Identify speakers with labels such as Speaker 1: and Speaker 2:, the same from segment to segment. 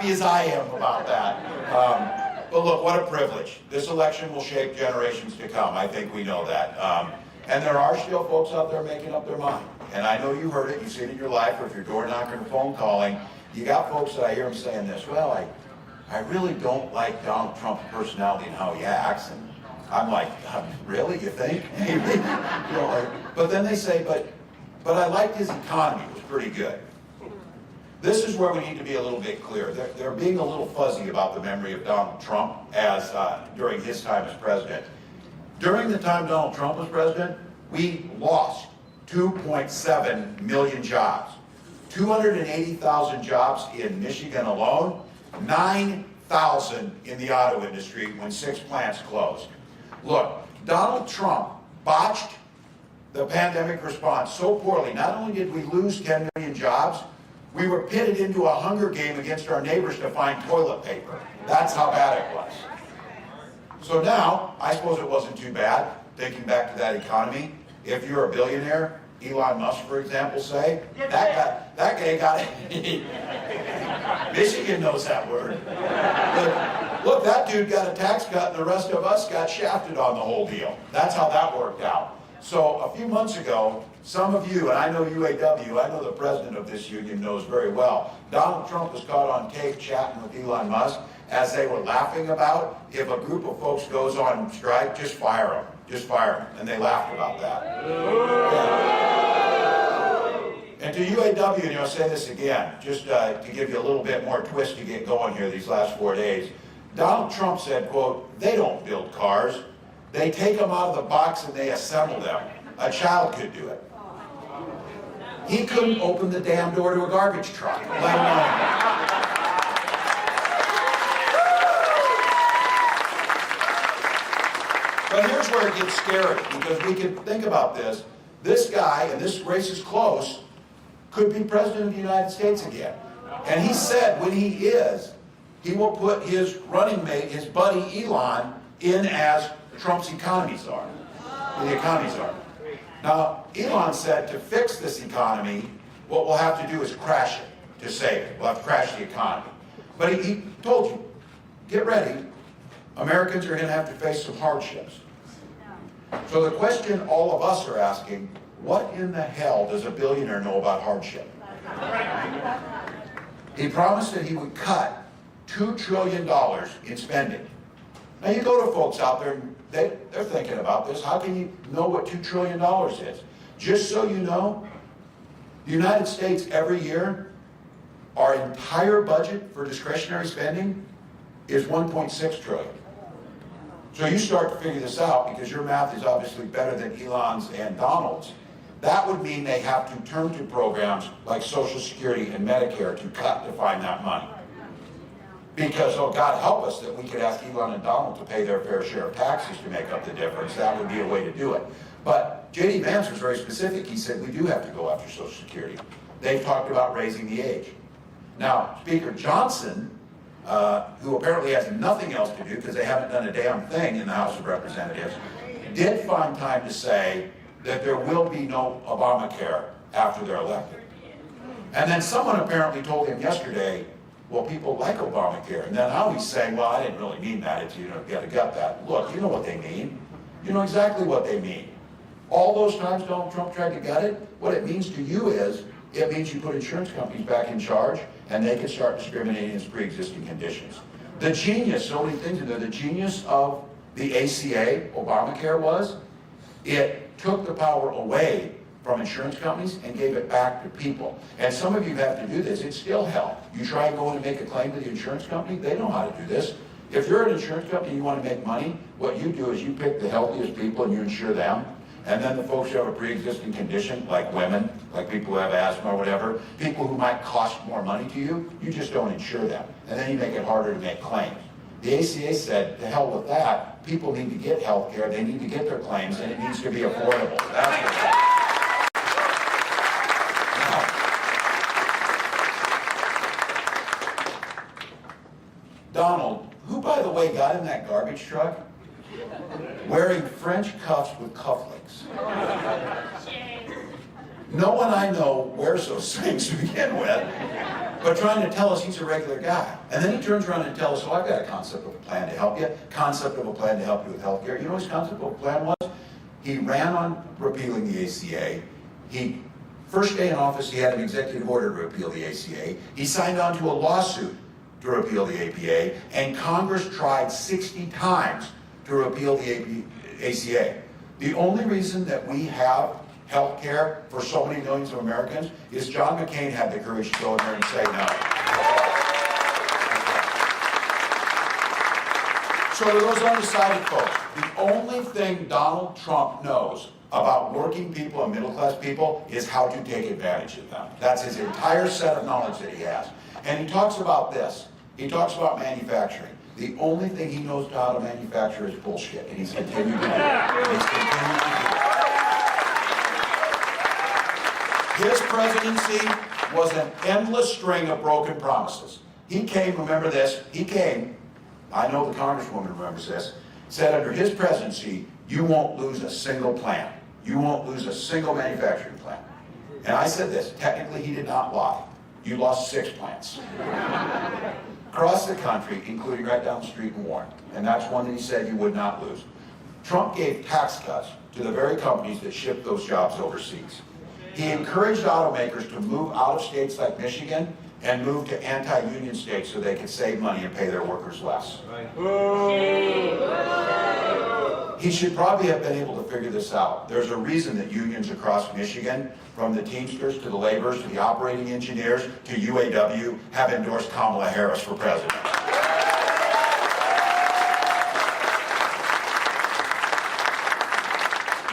Speaker 1: as I am about that. But look, what a privilege. This election will shape generations to come. I think we know that. And there are still folks out there making up their mind. And I know you heard it, you see it in your life, or if you're door knocking or phone calling, you got folks that I hear them saying this, well, I really don't like Donald Trump's personality and how he acts. And I'm like, really, you think? But then they say, but I liked his economy, it was pretty good. This is where we need to be a little bit clear. They're being a little fuzzy about the memory of Donald Trump as during his time as president. During the time Donald Trump was president, we lost 2.7 million jobs. 280,000 jobs in Michigan alone, 9,000 in the auto industry when 6 plants closed. Look, Donald Trump botched the pandemic response so poorly. Not only did we lose 10 million jobs, we were pitted into a hunger game against our neighbors to find toilet paper. That's how bad it was. So now, I suppose it wasn't too bad, thinking back to that economy. If you're a billionaire, Elon Musk, for example, say, that guy got it. Michigan knows that word. Look, that dude got a tax cut and the rest of us got shafted on the whole deal. That's how that worked out. So a few months ago, some of you, and I know UAW, I know the president of this union knows very well, Donald Trump was caught on tape chatting with Elon Musk as they were laughing about, if a group of folks goes on strike, just fire them. Just fire them. And they laughed about that. Yeah. And to UAW, and I'll say this again, just to give you a little bit more twist to get going here these last 4 days. Donald Trump said, quote, they don't build cars. They take them out of the box and they assemble them. A child could do it. He couldn't open the damn door to a garbage truck, let alone. But here's where it gets scary, because we can think about this. This guy, and this race is close, could be president of the United States again. And he said when he is, he will put his running mate, his buddy Elon, in as Trump's economies are. The economies are. Now, Elon said to fix this economy, what we'll have to do is crash it to save it. We'll have to crash the economy. But he told you, get ready. Americans are going to have to face some hardships. So the question all of us are asking, what in the hell does a billionaire know about hardship? He promised that he would cut $2 trillion in spending. Now you go to folks out there, and they're thinking about this. How can you know what $2 trillion is? Just so you know, the United States every year, our entire budget for discretionary spending is $1.6 trillion. So you start to figure this out, because your math is obviously better than Elon's and Donald's. That would mean they have to turn to programs like Social Security and Medicare to cut to find that money. Because, oh, God help us that we could ask Elon and Donald to pay their fair share of taxes to make up the difference. That would be a way to do it. But J.D. Vance was very specific. He said we do have to go after Social Security. They've talked about raising the age. Now, Speaker Johnson, who apparently has nothing else to do because they haven't done a damn thing in the House of Representatives, did find time to say that there will be no Obamacare after they're elected. And then someone apparently told him yesterday, well, people like Obamacare. And then now he's saying, well, I didn't really mean that. It's, you got to gut that. Look, you know what they mean. You know exactly what they mean. All those times Donald Trump tried to gut it, what it means to you is, it means you put insurance companies back in charge, and they can start discriminating against pre-existing conditions. The genius, so many things in there, the genius of the ACA, Obamacare, was it took the power away from insurance companies and gave it back to people. And some of you have to do this. It's still hell. You try and go in and make a claim to the insurance company, they know how to do this. If you're an insurance company and you want to make money, what you do is you pick the healthiest people and you insure them. And then the folks who have a pre-existing condition, like women, like people who have asthma or whatever, people who might cost more money to you, you just don't insure them. And then you make it harder to make claims. The ACA said, to hell with that, people need to get health care, they need to get their claims, and it needs to be affordable. That's what Donald, who, by the way, got in that garbage truck wearing French cuffs with cufflinks. No one I know wears those things to begin with. but trying to tell us he's a regular guy. And then he turns around and tells us, oh, I've got a concept of a plan to help you, concept of a plan to help you with health care. You know what his concept of a plan was? He ran on repealing the ACA. First day in office, he had an executive order to repeal the ACA. He signed on to a lawsuit to repeal the APA, and Congress tried 60 times to repeal the ACA. The only reason that we have health care for so many millions of Americans is John McCain had the courage to go in there and say no. So to those undecided folks, the only thing Donald Trump knows about working people and middle-class people is how to take advantage of them. That's his entire set of knowledge that he has. And he talks about this. He talks about manufacturing. The only thing he knows how to manufacture is bullshit, and he's continued to do it. He's continued to do it. His presidency was an endless string of broken promises. He came, remember this, he came, I know the Congresswoman remembers this, said under his presidency, you won't lose a single plant. You won't lose a single manufacturing plant. And I said this, technically he did not lie. You lost 6 plants. Across the country, including right down the street in Warren. And that's one that he said you would not lose. Trump gave tax cuts to the very companies that shipped those jobs overseas. He encouraged automakers to move out of states like Michigan and move to anti-union states so they could save money and pay their workers less. He should probably have been able to figure this out. There's a reason that unions across Michigan, from the Teamsters to the laborers to the operating engineers to UAW, have endorsed Kamala Harris for president.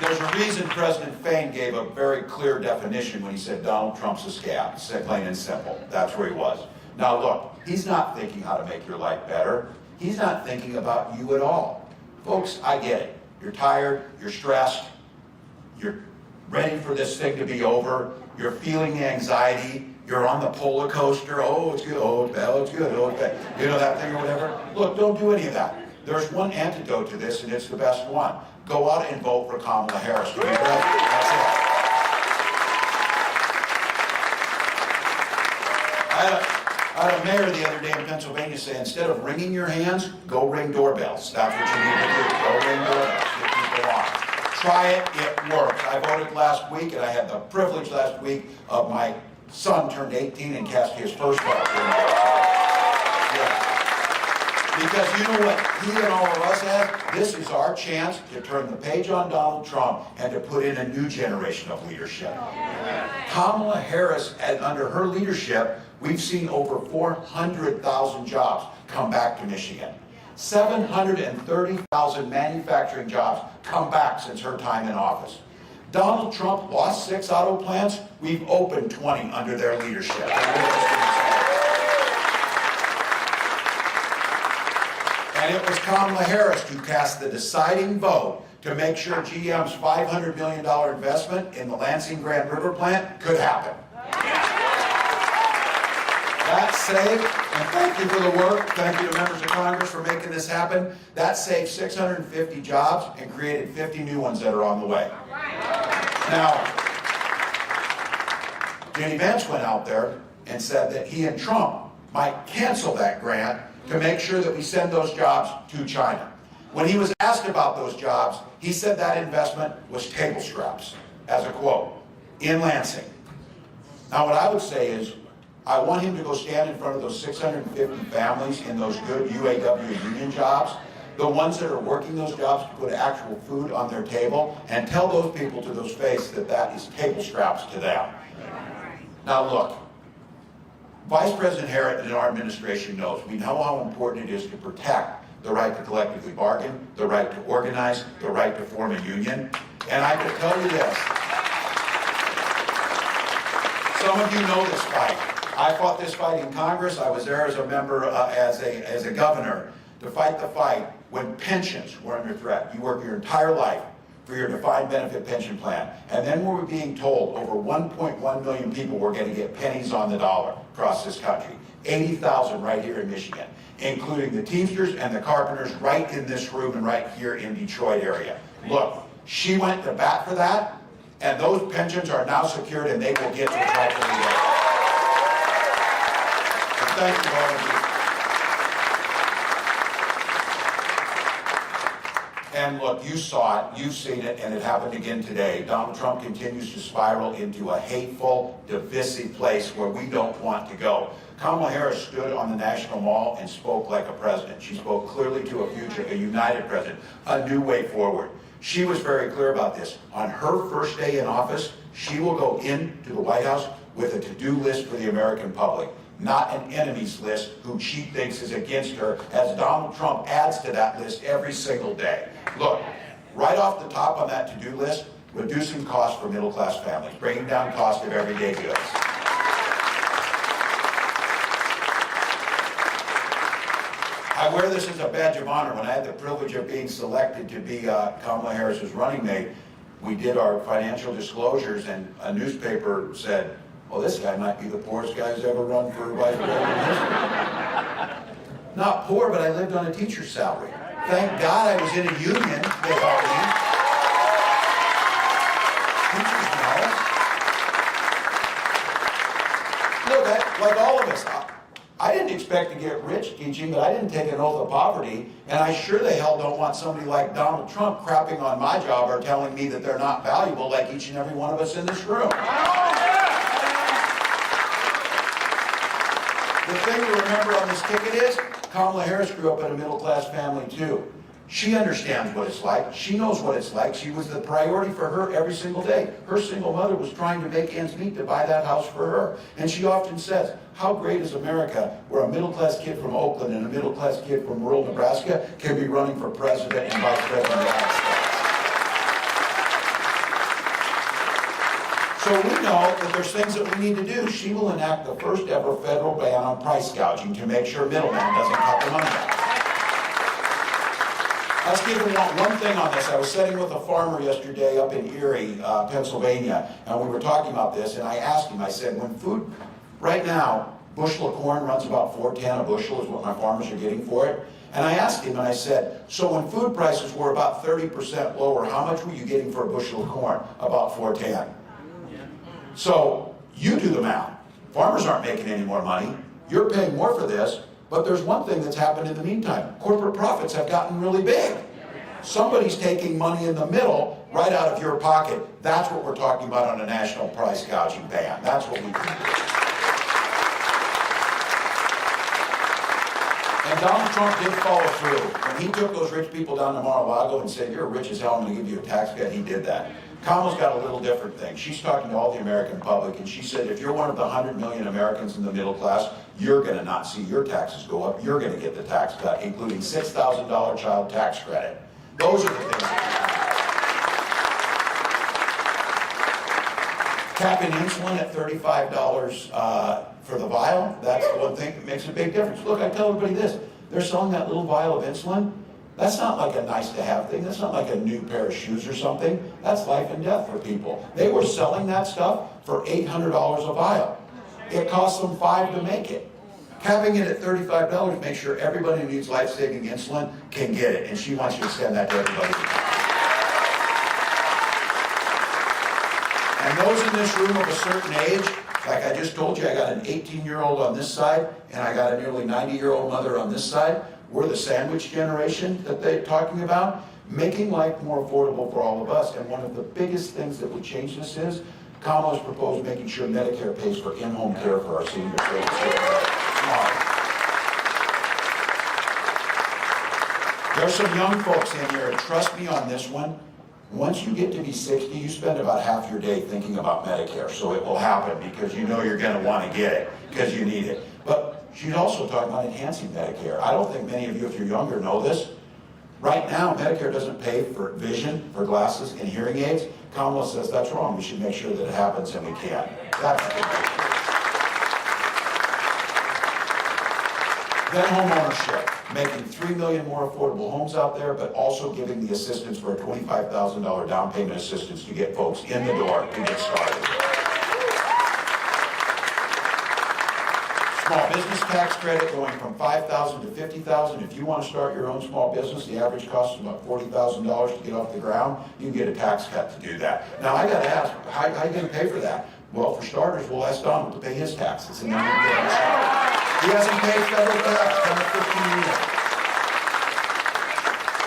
Speaker 1: There's a reason President Fain gave a very clear definition when he said Donald Trump's a scab. He said plain and simple. That's where he was. Now look, he's not thinking how to make your life better. He's not thinking about you at all. Folks, I get it. You're tired, you're stressed, you're ready for this thing to be over, you're feeling the anxiety, you're on the roller coaster, oh, it's good, oh, it's bad, oh, it's good, oh, it's bad. You know that thing or whatever? Look, don't do any of that. There's one antidote to this, and it's the best one. Go out and vote for Kamala Harris to be president. That's it. I had a mayor the other day in Pennsylvania say, instead of ringing your hands, go ring doorbells. That's what you need to do. Go ring doorbells. Get people on. Try it. It works. I voted last week, and I had the privilege last week of my son turned 18 and cast his first vote. Yeah. Because you know what he and all of us have? This is our chance to turn the page on Donald Trump and to put in a new generation of leadership. Kamala Harris, under her leadership, we've seen over 400,000 jobs come back to Michigan. 730,000 manufacturing jobs come back since her time in office. Donald Trump lost 6 auto plants. We've opened 20 under their leadership. And it was Kamala Harris who cast the deciding vote to make sure GM's $500 million investment in the Lansing Grand River plant could happen. That saved, and thank you for the work, thank you to members of Congress for making this happen, that saved 650 jobs and created 50 new ones that are on the way. Now, Jenny Vance went out there and said that he and Trump might cancel that grant to make sure that we send those jobs to China. When he was asked about those jobs, he said that investment was table scraps, as a quote, in Lansing. Now what I would say is, I want him to go stand in front of those 650 families in those good UAW union jobs, the ones that are working those jobs to put actual food on their table, and tell those people to those faces that that is table scraps to them. Now look, Vice President Harris and our administration knows, we know how important it is to protect the right to collectively bargain, the right to organize, the right to form a union. And I can tell you this, some of you know this fight. I fought this fight in Congress. I was there as a member, as a governor, to fight the fight when pensions were under threat. You work your entire life for your defined benefit pension plan. And then we were being told over 1.1 million people were going to get pennies on the dollar across this country. 80,000 right here in Michigan, including the Teamsters and the carpenters right in this room and right here in Detroit area. Look, she went to bat for that, and those pensions are now secured and they will get to the top of the day. thank you, all of you. And look, you saw it, you've seen it, and it happened again today. Donald Trump continues to spiral into a hateful, divisive place where we don't want to go. Kamala Harris stood on the National Mall and spoke like a president. She spoke clearly to a future, a united president, a new way forward. She was very clear about this. On her first day in office, she will go into the White House with a to-do list for the American public, not an enemies list who she thinks is against her, as Donald Trump adds to that list every single day. Look, right off the top on that to-do list, reducing costs for middle-class families, bringing down cost of everyday goods. I wear this as a badge of honor. When I had the privilege of being selected to be Kamala Harris's running mate, we did our financial disclosures, and a newspaper said, well, this guy might be the poorest guy who's ever run for vice president in history. Not poor, but I lived on a teacher's salary. Thank God I was in a union that helped me. Teachers know. Look, like all of us, I didn't expect to get rich teaching, but I didn't take an oath of poverty, and I sure the hell don't want somebody like Donald Trump crapping on my job or telling me that they're not valuable like each and every one of us in this room. The thing to remember on this ticket is, Kamala Harris grew up in a middle-class family too. She understands what it's like. She knows what it's like. She was the priority for her every single day. Her single mother was trying to make ends meet to buy that house for her. And she often says, how great is America where a middle-class kid from Oakland and a middle-class kid from rural Nebraska can be running for president and vice president of the United States. So we know that there's things that we need to do. She will enact the first ever federal ban on price gouging to make sure middleman doesn't cut the money out. Let's give one thing on this. I was sitting with a farmer yesterday up in Erie, Pennsylvania, and we were talking about this, and I asked him, I said, when food, right now, bushel of corn runs about $4.10 a bushel is what my farmers are getting for it. And I asked him, and I said, so when food prices were about 30% lower, how much were you getting for a bushel of corn? About $4.10. So you do the math. Farmers aren't making any more money. You're paying more for this, but there's one thing that's happened in the meantime. Corporate profits have gotten really big. Somebody's taking money in the middle right out of your pocket. That's what we're talking about on a national price gouging ban. That's what we can do. And Donald Trump did follow through. When he took those rich people down to Mar-a-Lago and said, you're rich as hell, I'm going to give you a tax cut, he did that. Kamala's got a little different thing. She's talking to all the American public, and she said, if you're one of the 100 million Americans in the middle class, you're going to not see your taxes go up. You're going to get the tax cut, including $6,000 child tax credit. Those are the things that capping insulin at $35 for the vial, that's the one thing that makes a big difference. Look, I tell everybody this. They're selling that little vial of insulin. That's not like a nice-to-have thing. That's not like a new pair of shoes or something. That's life and death for people. They were selling that stuff for $800 a vial. It cost them $5 to make it. Capping it at $35 makes sure everybody who needs life-saving insulin can get it, and she wants you to extend that to everybody. And those in this room of a certain age, like I just told you, I got an 18-year-old on this side, and I got a nearly 90-year-old mother on this side. We're the sandwich generation that they're talking about, making life more affordable for all of us. And one of the biggest things that would change this is Kamala's proposed making sure Medicare pays for in-home care for our seniors. There's some young folks in here, and trust me on this one. Once you get to be 60, you spend about half your day thinking about Medicare. So it will happen because you know you're going to want to get it because you need it. But she's also talking about enhancing Medicare. I don't think many of you, if you're younger, know this. Right now, Medicare doesn't pay for vision, for glasses, and hearing aids. Kamala says that's wrong. We should make sure that it happens, and we can. That's the thing. Then home ownership, making 3 million more affordable homes out there, but also giving the assistance for a $25,000 down payment assistance to get folks in the door to get started. Small business tax credit going from $5,000 to $50,000. If you want to start your own small business, the average cost is about $40,000 to get off the ground. You can get a tax cut to do that. Now I got to ask, how are you going to pay for that? Well, for starters, we'll ask Donald to pay his taxes, and then we can get it started. He hasn't paid federal tax in 15 years.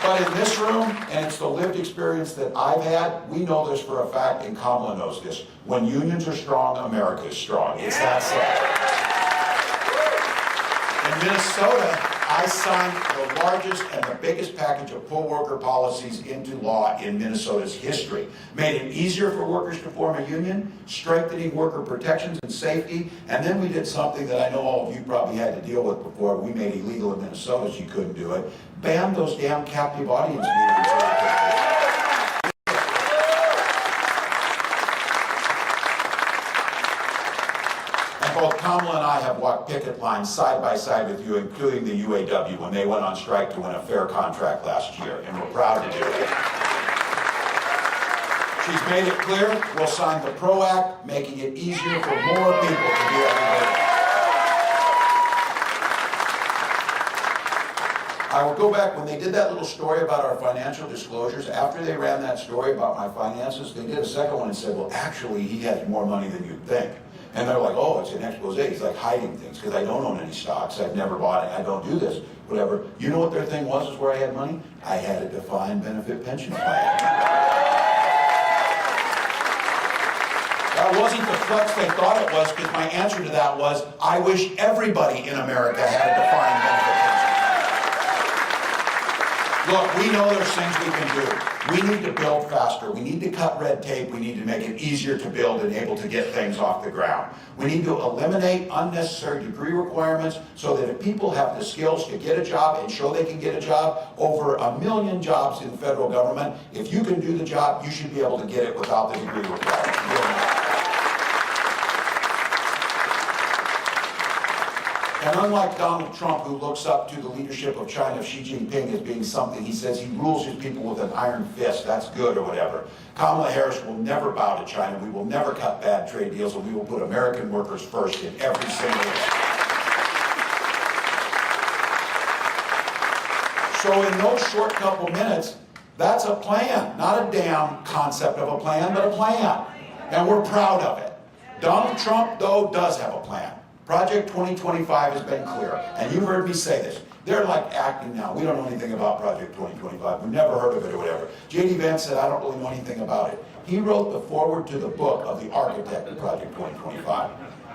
Speaker 1: But in this room, and it's the lived experience that I've had, we know this for a fact, and Kamala knows this. When unions are strong, America is strong. It's that simple. In Minnesota, I signed the largest and the biggest package of poll worker policies into law in Minnesota's history. Made it easier for workers to form a union, strengthening worker protections and safety, and then we did something that I know all of you probably had to deal with before. We made illegal in Minnesota so you couldn't do it. Banned those damn captive audience meetings. Both Kamala and I have walked picket lines side by side with you, including the UAW, when they went on strike to win a fair contract last year, and we're proud to do it. She's made it clear we'll sign the PRO Act, making it easier for more people to be able to vote. I will go back, when they did that little story about our financial disclosures, after they ran that story about my finances, they did a second one and said, well, actually, he has more money than you'd think. And they're like, oh, it's an expose. He's like hiding things because I don't own any stocks. I've never bought it. I don't do this, whatever. You know what their thing was, is where I had money? I had a defined benefit pension plan. That wasn't the flex they thought it was, because my answer to that was, I wish everybody in America had a defined benefit pension plan. Look, we know there's things we can do. We need to build faster. We need to cut red tape. We need to make it easier to build and able to get things off the ground. We need to eliminate unnecessary degree requirements so that if people have the skills to get a job and show they can get a job, over 1 million jobs in the federal government, if you can do the job, you should be able to get it without the degree requirement. And unlike Donald Trump, who looks up to the leadership of China, Xi Jinping, as being something, he says he rules his people with an iron fist, that's good or whatever. Kamala Harris will never bow to China. We will never cut bad trade deals, and we will put American workers first in every single way. So in those short couple minutes, that's a plan, not a damn concept of a plan, but a plan. And we're proud of it. Donald Trump, though, does have a plan. Project 2025 has been clear, and you've heard me say this. They're like acting now. We don't know anything about Project 2025. We've never heard of it or whatever. J.D. Vance said, I don't really know anything about it. He wrote the foreword to the book of the architect of Project 2025.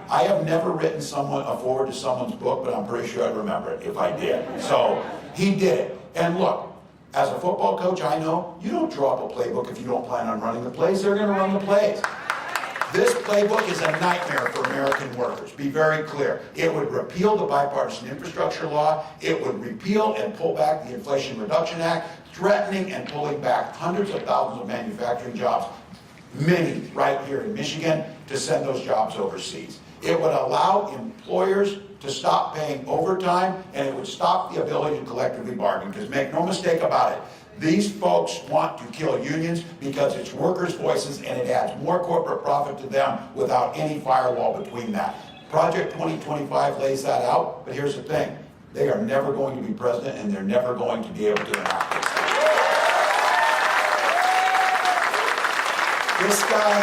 Speaker 1: I have never written a foreword to someone's book, but I'm pretty sure I'd remember it if I did. So he did it. And look, as a football coach, I know you don't draw up a playbook if you don't plan on running the plays. They're going to run the plays. This playbook is a nightmare for American workers. Be very clear. It would repeal the bipartisan infrastructure law. It would repeal and pull back the Inflation Reduction Act, threatening and pulling back hundreds of thousands of manufacturing jobs, many right here in Michigan, to send those jobs overseas. It would allow employers to stop paying overtime, and it would stop the ability to collectively bargain, because make no mistake about it, these folks want to kill unions because it's workers' voices and it adds more corporate profit to them without any firewall between that. Project 2025 lays that out, but here's the thing. They are never going to be president, and they're never going to be able to enact this. This guy,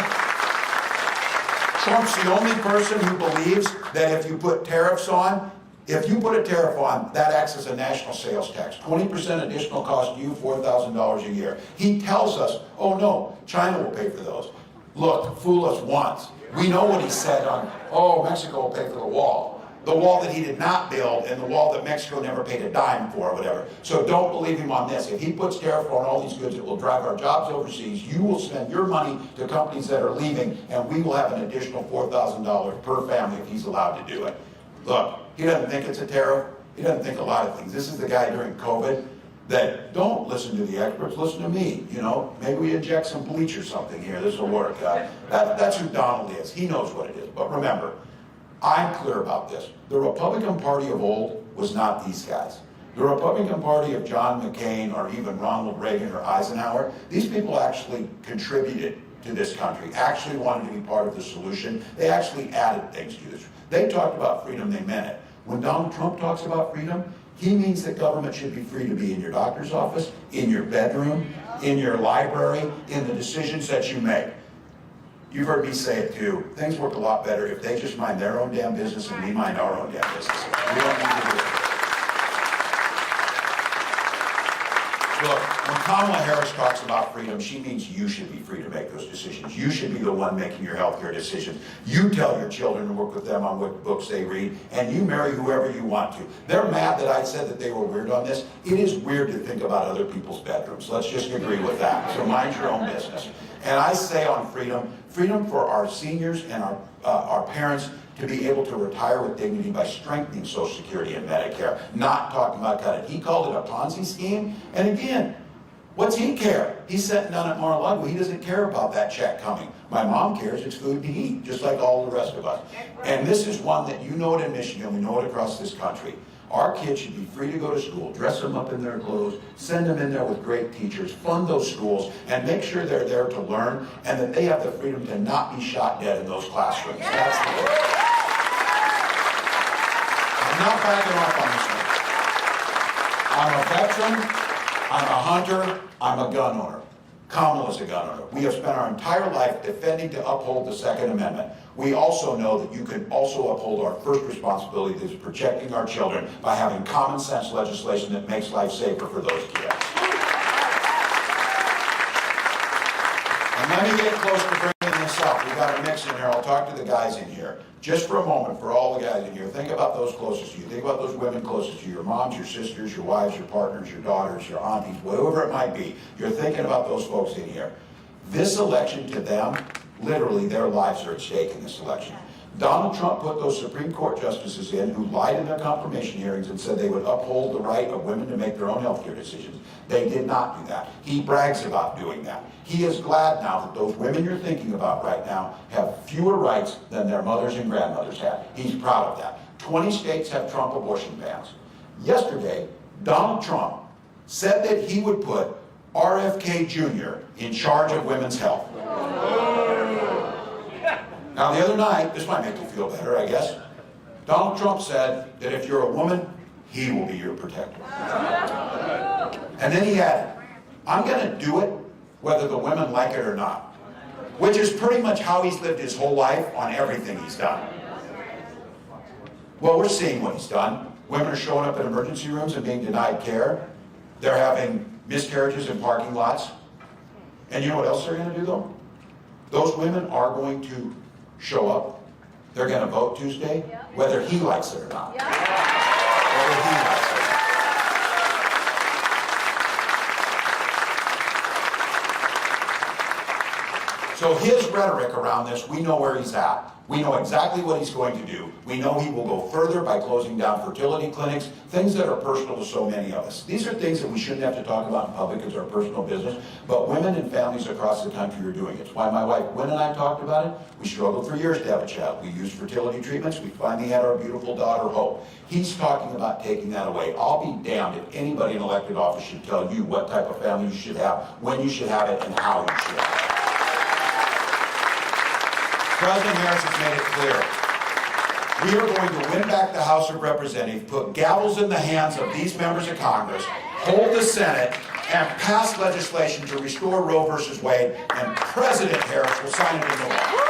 Speaker 1: Trump's the only person who believes that if you put tariffs on, that acts as a national sales tax. 20% additional cost you, $4,000 a year. He tells us, oh no, China will pay for those. Look, fool us once. We know what he said on, oh, Mexico will pay for the wall. The wall that he did not build, and the wall that Mexico never paid a dime for, or whatever. So don't believe him on this. If he puts tariff on all these goods, it will drive our jobs overseas. You will spend your money to companies that are leaving, and we will have an additional $4,000 per family if he's allowed to do it. Look, he doesn't think it's a tariff. He doesn't think a lot of things. This is the guy during COVID that don't listen to the experts, listen to me. You know, maybe we inject some bleach or something here. This will work. That's who Donald is. He knows what it is. But remember, I'm clear about this. The Republican Party of old was not these guys. The Republican Party of John McCain or even Ronald Reagan or Eisenhower, these people actually contributed to this country, actually wanted to be part of the solution. They actually added things to this. They talked about freedom, they meant it. When Donald Trump talks about freedom, he means that government should be free to be in your doctor's office, in your bedroom, in your library, in the decisions that you make. you've heard me say it too, things work a lot better if they just mind their own damn business and we mind our own damn business. We don't need to do it. Look, when Kamala Harris talks about freedom, she means you should be free to make those decisions. You should be the one making your healthcare decisions. You tell your children to work with them on what books they read, and you marry whoever you want to. They're mad that I said that they were weird on this. It is weird to think about other people's bedrooms. Let's just agree with that. So mind your own business. And I say on freedom, freedom for our seniors and our parents to be able to retire with dignity by strengthening Social Security and Medicare, not talking about cutting. He called it a Ponzi scheme, and again, what's he care? He's sitting down at Mar-a-Lago. He doesn't care about that check coming. My mom cares. It's food to eat, just like all the rest of us. And this is one that you know it in Michigan, we know it across this country. Our kids should be free to go to school, dress them up in their clothes, send them in there with great teachers, fund those schools, and make sure they're there to learn, and that they have the freedom to not be shot dead in those classrooms. That's the I'm not backing off on this one. I'm a veteran, I'm a hunter, I'm a gun owner. Kamala's a gun owner. We have spent our entire life defending to uphold the Second Amendment. We also know that you can also uphold our first responsibility, that is protecting our children by having common sense legislation that makes life safer for those kids. And let me get close to bringing this up. We've got a mix in here. I'll talk to the guys in here. Just for a moment, for all the guys in here, think about those closest to you. Think about those women closest to you, your moms, your sisters, your wives, your partners, your daughters, your aunties, whatever it might be. You're thinking about those folks in here. This election to them, literally their lives are at stake in this election. Donald Trump put those Supreme Court justices in who lied in their confirmation hearings and said they would uphold the right of women to make their own health care decisions. They did not do that. He brags about doing that. He is glad now that those women you're thinking about right now have fewer rights than their mothers and grandmothers had. He's proud of that. 20 states have Trump abortion bans. Yesterday, Donald Trump said that he would put RFK Jr. in charge of women's health. Now, the other night, this might make you feel better, I guess, Donald Trump said that if you're a woman, he will be your protector. And then he added, I'm going to do it whether the women like it or not, which is pretty much how he's lived his whole life on everything he's done. Well, we're seeing what he's done. Women are showing up in emergency rooms and being denied care. They're having miscarriages in parking lots. And you know what else they're going to do, though? Those women are going to show up. They're going to vote Tuesday, whether he likes it or not. Whether he likes it. So his rhetoric around this, we know where he's at. We know exactly what he's going to do. We know he will go further by closing down fertility clinics, things that are personal to so many of us. These are things that we shouldn't have to talk about in public as our personal business, but women and families across the country are doing it. It's why my wife Gwen and I talked about it. We struggled for years to have a child. We used fertility treatments. We finally had our beautiful daughter, Hope. He's talking about taking that away. I'll be damned if anybody in elected office should tell you what type of family you should have, when you should have it, and how you should have it. President Harris has made it clear. We are going to win back the House of Representatives, put gavels in the hands of these members of Congress, hold the Senate, and pass legislation to restore Roe v. Wade, and President Harris will sign it into law.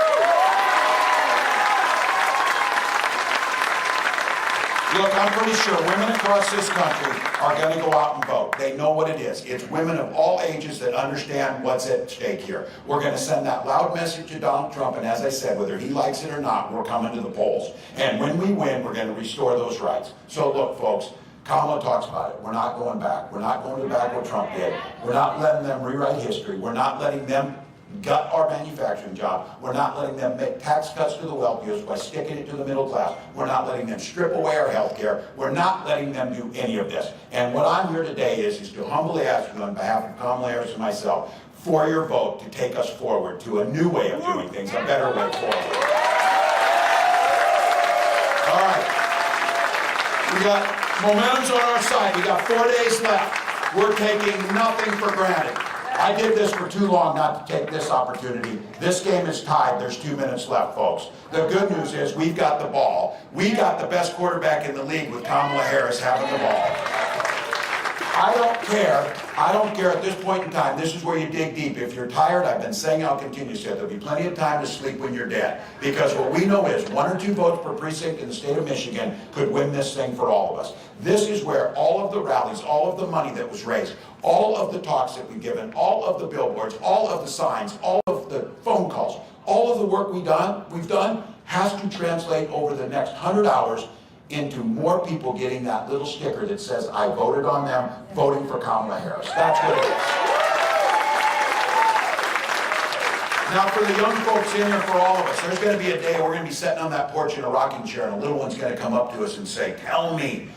Speaker 1: Look, I'm pretty sure women across this country are going to go out and vote. They know what it is. It's women of all ages that understand what's at stake here. We're going to send that loud message to Donald Trump, and as I said, whether he likes it or not, we're coming to the polls. And when we win, we're going to restore those rights. So look, folks, Kamala talks about it. We're not going back. We're not going back what Trump did. We're not letting them rewrite history. We're not letting them gut our manufacturing job. We're not letting them make tax cuts to the wealthiest by sticking it to the middle class. We're not letting them strip away our health care. We're not letting them do any of this. And what I'm here today is to humbly ask you on behalf of Kamala Harris and myself for your vote to take us forward to a new way of doing things, a better way forward. All right. We got momentum's on our side. We got 4 days left. We're taking nothing for granted. I did this for too long not to take this opportunity. This game is tied. There's 2 minutes left, folks. The good news is we've got the ball. We got the best quarterback in the league with Kamala Harris having the ball. I don't care. I don't care at this point in time. This is where you dig deep. If you're tired, I've been saying, I'll continue to say, there'll be plenty of time to sleep when you're dead. Because what we know is 1 or 2 votes per precinct in the state of Michigan could win this thing for all of us. This is where all of the rallies, all of the money that was raised, all of the talks that we've given, all of the billboards, all of the signs, all of the phone calls, all of the work we've done has to translate over the next 100 hours into more people getting that little sticker that says, I voted on them, voting for Kamala Harris. That's what it is. Now for the young folks in there, for all of us, there's going to be a day we're going to be sitting on that porch in a rocking chair and a little one's going to come up to us and say, tell me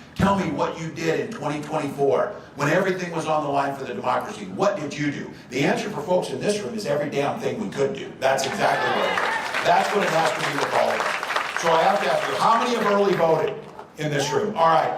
Speaker 1: what you did in 2024 when everything was on the line for the democracy. What did you do? The answer for folks in this room is every damn thing we could do. That's exactly what it is. That's what it has to be with all of us. So I have to ask you, how many have early voted in this room? All right.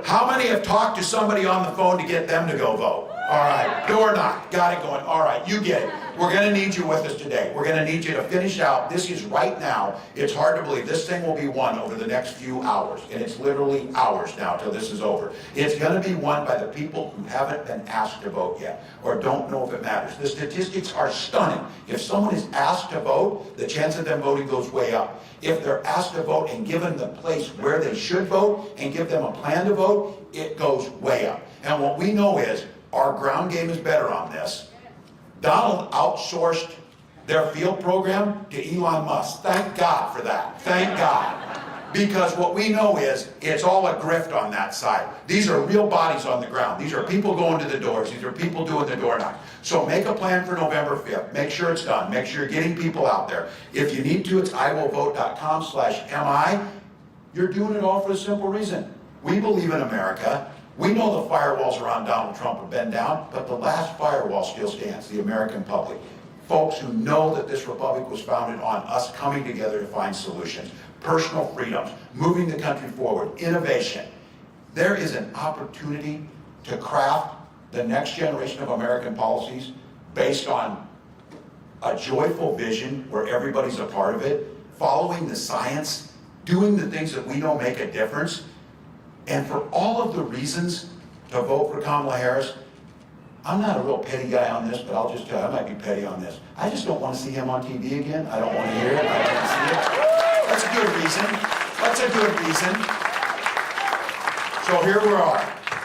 Speaker 1: How many have talked to somebody on the phone to get them to go vote? All right. Door knock. Got it going. All right. You get it. We're going to need you with us today. We're going to need you to finish out. This is right now. It's hard to believe. This thing will be won over the next few hours. And it's literally hours now till this is over. It's going to be won by the people who haven't been asked to vote yet or don't know if it matters. The statistics are stunning. If someone is asked to vote, the chance of them voting goes way up. If they're asked to vote and given the place where they should vote and give them a plan to vote, it goes way up. And what we know is our ground game is better on this. Donald outsourced their field program to Elon Musk. Thank God for that. Thank God. Because what we know is it's all a grift on that side. These are real bodies on the ground. These are people going to the doors. These are people doing the door knock. So make a plan for November 5th. Make sure it's done. Make sure you're getting people out there. If you need to, it's iwillvote.com/MI. You're doing it all for the simple reason. We believe in America. We know the firewalls around Donald Trump have been down, but the last firewall still stands, the American public. Folks who know that this republic was founded on us coming together to find solutions. Personal freedoms, moving the country forward, innovation. There is an opportunity to craft the next generation of American policies based on a joyful vision where everybody's a part of it, following the science, doing the things that we know make a difference. And for all of the reasons to vote for Kamala Harris, I'm not a real petty guy on this, but I'll just tell you, I might be petty on this. I just don't want to see him on TV again. I don't want to hear it. I don't want to see it. That's a good reason. That's a good reason. So here we are.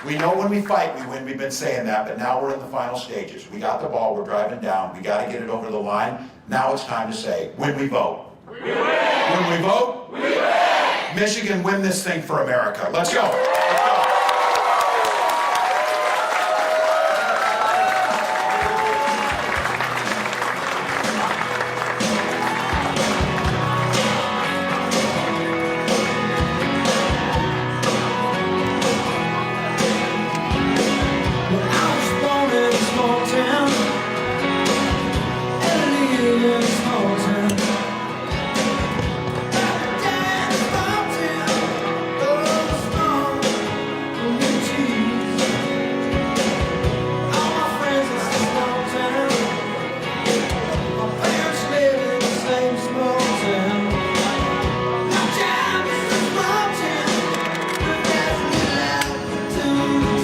Speaker 1: We know when we fight, we win. We've been saying that, but now we're in the final stages. We got the ball. We're driving down. We got to get it over the line. Now it's time to say, when we vote. We win. When we vote. We win. Michigan, win this thing for America. Let's go. Let's go.
Speaker 2: Small